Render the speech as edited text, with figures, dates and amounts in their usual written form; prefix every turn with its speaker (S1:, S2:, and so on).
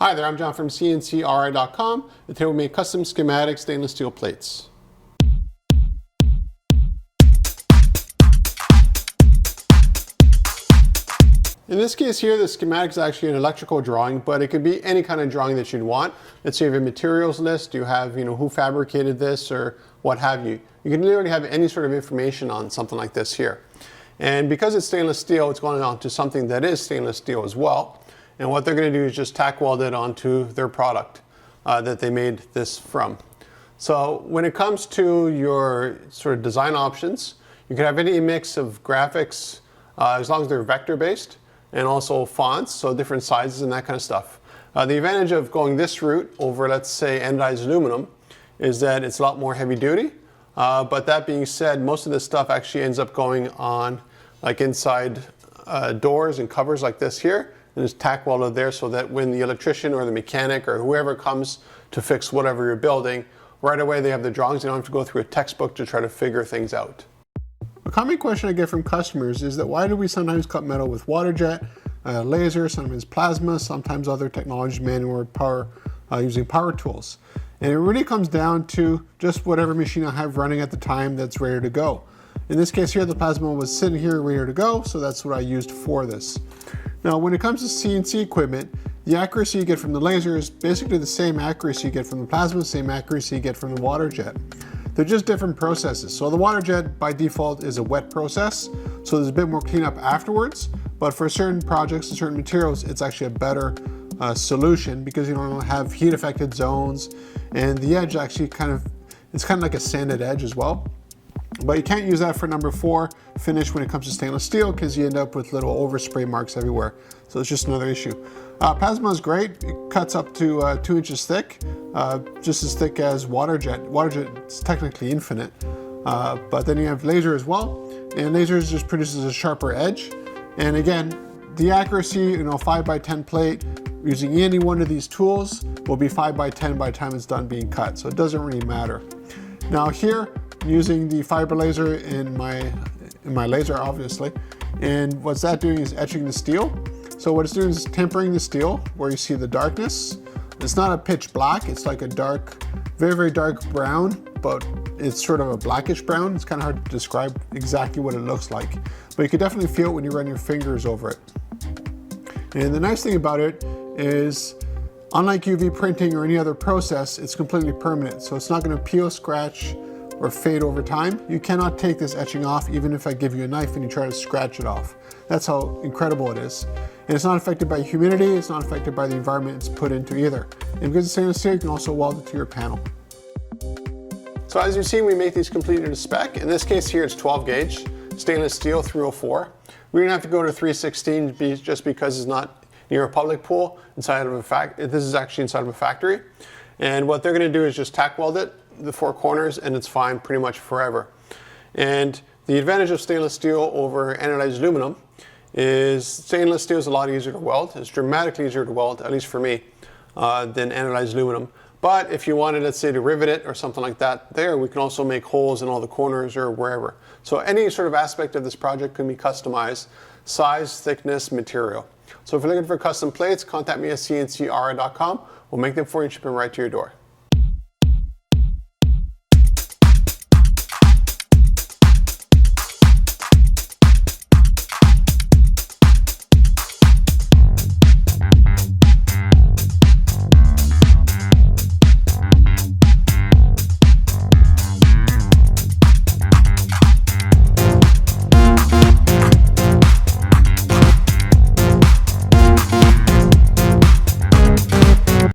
S1: Hi there, I'm John from CNCKing.com, and today we make custom schematic stainless steel plates. In this case here, the schematic is actually an electrical drawing, but it could be any kind of drawing that you'd want. Let's say you have a materials list, you have, who fabricated this or what have you. You can literally have any sort of information on something like this here. And because it's stainless steel, it's going on to something that is stainless steel as well. And what they're going to do is just tack weld it onto their product that they made this from. So when it comes to your sort of design options, you can have any mix of graphics as long as they're vector based, and also fonts, so different sizes and that kind of stuff. The advantage of going this route over, let's say, anodized aluminum is that it's a lot more heavy duty. But that being said, most of this stuff actually ends up going on like inside doors and covers like this here. And it's tack welded there so that when the electrician or the mechanic or whoever comes to fix whatever you're building, right away they have the drawings. They don't have to go through a textbook to try to figure things out. A common question I get from customers is that why do we sometimes cut metal with water jet, laser, sometimes plasma, sometimes other technologies, manual power, using power tools. And it really comes down to just whatever machine I have running at the time that's ready to go. In this case here, the plasma was sitting here ready to go, so that's what I used for this. Now, when it comes to CNC equipment, the accuracy you get from the laser is basically the same accuracy you get from the plasma, same accuracy you get from the water jet. They're just different processes. So the water jet by default is a wet process, so there's a bit more cleanup afterwards, but for certain projects and certain materials, it's actually a better solution because you don't have heat affected zones, and the edge actually it's kind of like a sanded edge as well. But you can't use that for number 4 finish when it comes to stainless steel because you end up with little overspray marks everywhere. So it's just another issue. Plasma is great. It cuts up to 2 inches thick, just as thick as water jet. Water jet is technically infinite, but then you have laser as well. And laser just produces a sharper edge. And again, the accuracy, 5x10 plate, using any one of these tools will be 5x10 by the time it's done being cut. So it doesn't really matter. Now here, I'm using the fiber laser in my laser, obviously. And what's that doing is etching the steel. So what it's doing is tempering the steel where you see the darkness. It's not a pitch black, it's like a dark, very, very dark brown, but it's sort of a blackish brown. It's kind of hard to describe exactly what it looks like, but you can definitely feel it when you run your fingers over it. And the nice thing about it is, unlike UV printing or any other process, it's completely permanent. So it's not going to peel, scratch, or fade over time. You cannot take this etching off even if I give you a knife and you try to scratch it off. That's how incredible it is. And it's not affected by humidity, it's not affected by the environment it's put into either. And because it's stainless steel, you can also weld it to your panel. So as you've seen, we make these completely to spec. In this case here, it's 12 gauge, stainless steel 304. We didn't have to go to 316 just because it's not near a public pool inside of a factory. This is actually inside of a factory. And what they're gonna do is just tack weld it, the 4 corners, and it's fine pretty much forever. And the advantage of stainless steel over anodized aluminum is stainless steel is a lot easier to weld. It's dramatically easier to weld, at least for me, than anodized aluminum. But if you wanted, let's say, to rivet it or something like that, we can also make holes in all the corners or wherever. So any sort of aspect of this project can be customized: size, thickness, material. So if you're looking for custom plates, contact me at CNCKing.com. We'll make them for you and ship them right to your door.